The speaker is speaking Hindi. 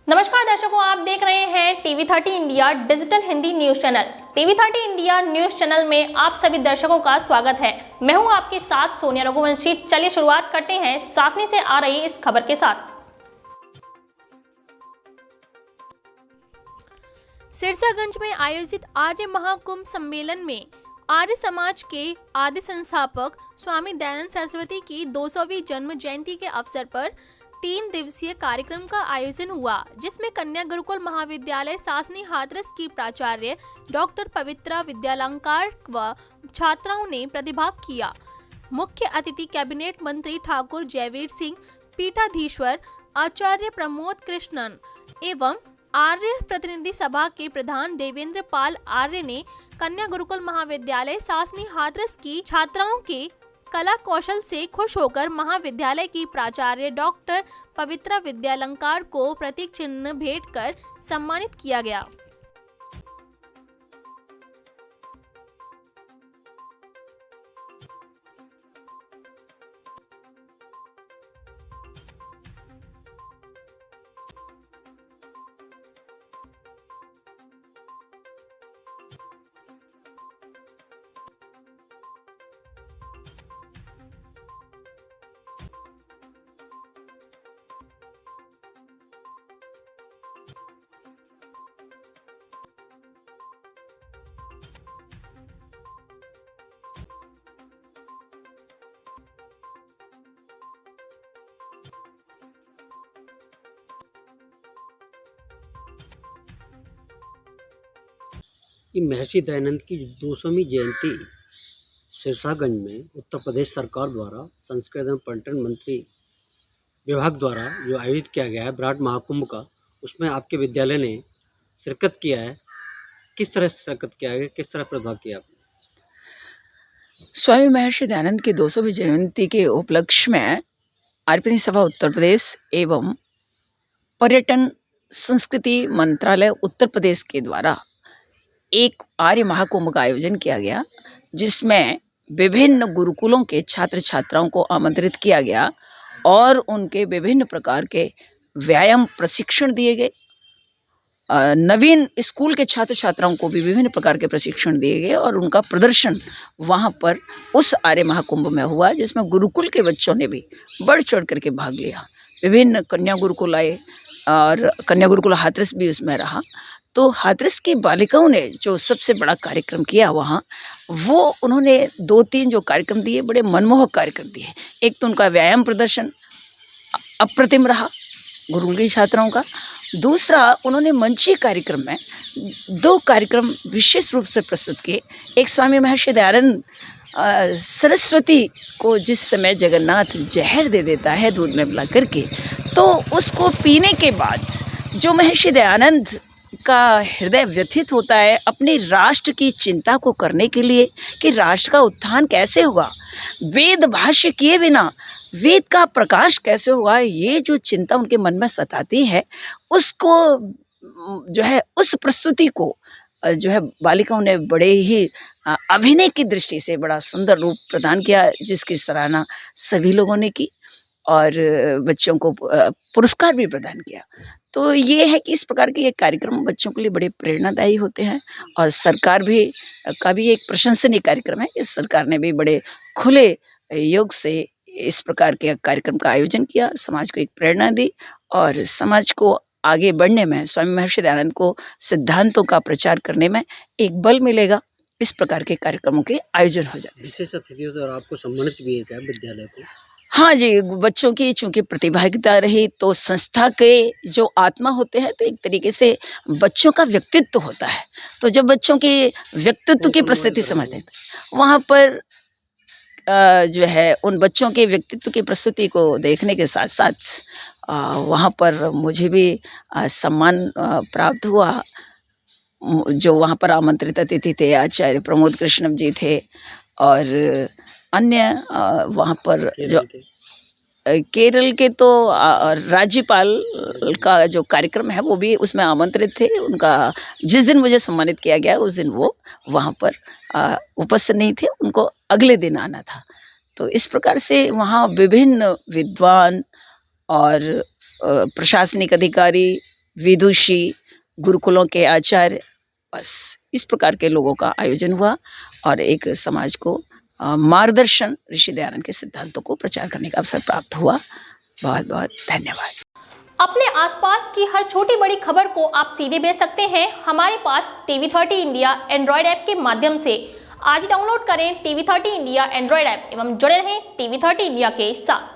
नमस्कार दर्शकों, आप देख रहे हैं TV 30 India digital Hindi news channel. TV 30 India news channel में आप सभी दर्शकों का स्वागत है। मैं हूं आपके साथ सोनिया रघुवंशी। चलिए शुरुआत करते हैं सासनी से आ रही इस खबर के साथ। सिरसागंज में आयोजित आर्य महाकुंभ सम्मेलन में आर्य समाज के आदि संस्थापक स्वामी दयानंद सरस्वती की 200वीं जन्म जयंती के अवसर पर 3 दिवसीय कार्यक्रम का आयोजन हुआ, जिसमें कन्या गुरुकुल महाविद्यालय सासनी हाथरस की प्राचार्य डॉक्टर पवित्रा विद्यालंकार व छात्राओं ने प्रतिभाग किया। मुख्य अतिथि कैबिनेट मंत्री ठाकुर जयवीर सिंह, पीठाधीश्वर आचार्य प्रमोद कृष्णन एवं आर्य प्रतिनिधि सभा के प्रधान देवेंद्र पाल आर्य ने कन्या गुरुकुल महाविद्यालय सासनी हाथरस की छात्राओं के कला कौशल से खुश होकर महाविद्यालय की प्राचार्य डॉक्टर पवित्रा विद्यालंकार को प्रतीक चिन्ह भेंट कर सम्मानित किया गया। कि महर्षि दयानंद की 200वीं जयंती सिरसागंज में उत्तर प्रदेश सरकार द्वारा संस्कृति एवं पर्यटन मंत्री विभाग द्वारा जो आयोजित किया गया है विराट महाकुंभ का, उसमें आपके विद्यालय ने शिरकत किया है। किस तरह शिरकत किया है, किस तरह प्रतिभाग किया आपने? स्वामी महर्षि दयानंद की 200वीं जयंती के उपलक्ष्य में आर्य सभा उत्तर प्रदेश एवं पर्यटन संस्कृति मंत्रालय उत्तर प्रदेश के द्वारा एक आर्य महाकुंभ का आयोजन किया गया, जिसमें विभिन्न गुरुकुलों के छात्र छात्राओं को आमंत्रित किया गया और उनके विभिन्न प्रकार के व्यायाम प्रशिक्षण दिए गए। नवीन स्कूल के छात्र छात्राओं को भी विभिन्न प्रकार के प्रशिक्षण दिए गए और उनका प्रदर्शन वहाँ पर उस आर्य महाकुंभ में हुआ, जिसमें गुरुकुल के बच्चों ने भी बढ़ चढ़ करके भाग लिया। विभिन्न कन्या गुरुकुल आए और कन्या गुरुकुल हाथरस भी उसमें रहा। तो हाथरस की बालिकाओं ने जो सबसे बड़ा कार्यक्रम किया वहाँ, वो उन्होंने 2-3 जो कार्यक्रम दिए, बड़े मनमोहक कार्यक्रम दिए। एक तो उनका व्यायाम प्रदर्शन अप्रतिम रहा गुरुकुल की छात्राओं का। दूसरा, उन्होंने मंचीय कार्यक्रम में 2 कार्यक्रम विशेष रूप से प्रस्तुत किए। एक स्वामी महर्षि दयानंद सरस्वती को जिस समय जगन्नाथ जहर दे देता है दूध में मिला करके, तो उसको पीने के बाद जो महर्षि दयानंद का हृदय व्यथित होता है अपने राष्ट्र की चिंता को करने के लिए कि राष्ट्र का उत्थान कैसे होगा, वेद भाष्य किए बिना वेद का प्रकाश कैसे होगा, ये जो चिंता उनके मन में सताती है, उसको जो है उस प्रस्तुति को जो है बालिकाओं ने बड़े ही अभिनय की दृष्टि से बड़ा सुंदर रूप प्रदान किया, जिसकी सराहना सभी लोगों ने की और बच्चों को पुरस्कार भी प्रदान किया। तो ये है कि इस प्रकार के ये कार्यक्रम बच्चों के लिए बड़े प्रेरणादायी होते हैं और सरकार भी का भी एक प्रशंसनीय कार्यक्रम है। इस सरकार ने भी बड़े खुले योग से इस प्रकार के कार्यक्रम का आयोजन किया, समाज को एक प्रेरणा दी और समाज को आगे बढ़ने में, स्वामी महर्षि दयानंद को सिद्धांतों का प्रचार करने में एक बल मिलेगा। इस प्रकार के कार्यक्रमों के आयोजन हो जाते हैं। विशेष अतिथियों से आपको सम्मानित भी किया विद्यालय को? हाँ जी, बच्चों की चूँकि प्रतिभागिता रही तो संस्था के जो आत्मा होते हैं, तो एक तरीके से बच्चों का व्यक्तित्व होता है। तो जब बच्चों के व्यक्तित्व की प्रस्तुति समझते हैं, वहाँ पर जो है उन बच्चों के व्यक्तित्व की प्रस्तुति को देखने के साथ साथ वहाँ पर मुझे भी सम्मान प्राप्त हुआ। जो वहाँ पर आमंत्रित अतिथि थे, आचार्य प्रमोद कृष्णम जी थे और अन्य वहाँ पर जो केरल के तो राज्यपाल का जो कार्यक्रम है वो भी उसमें आमंत्रित थे। उनका जिस दिन मुझे सम्मानित किया गया उस दिन वो वहाँ पर उपस्थित नहीं थे, उनको अगले दिन आना था। तो इस प्रकार से वहाँ विभिन्न विद्वान और प्रशासनिक अधिकारी विदुषी, गुरुकुलों के आचार्य, बस इस प्रकार के लोगों का आयोजन हुआ और एक समाज को मार्गदर्शन ऋषि दयानंद के सिद्धांतों को प्रचार करने का अवसर प्राप्त हुआ। बहुत बहुत धन्यवाद। अपने आसपास की हर छोटी बड़ी खबर को आप सीधे भेज सकते हैं हमारे पास TV30 इंडिया एंड्रॉयड ऐप के माध्यम से। आज डाउनलोड करें TV30 इंडिया एंड्रॉयड ऐप एवं जुड़े रहें TV30 इंडिया के साथ।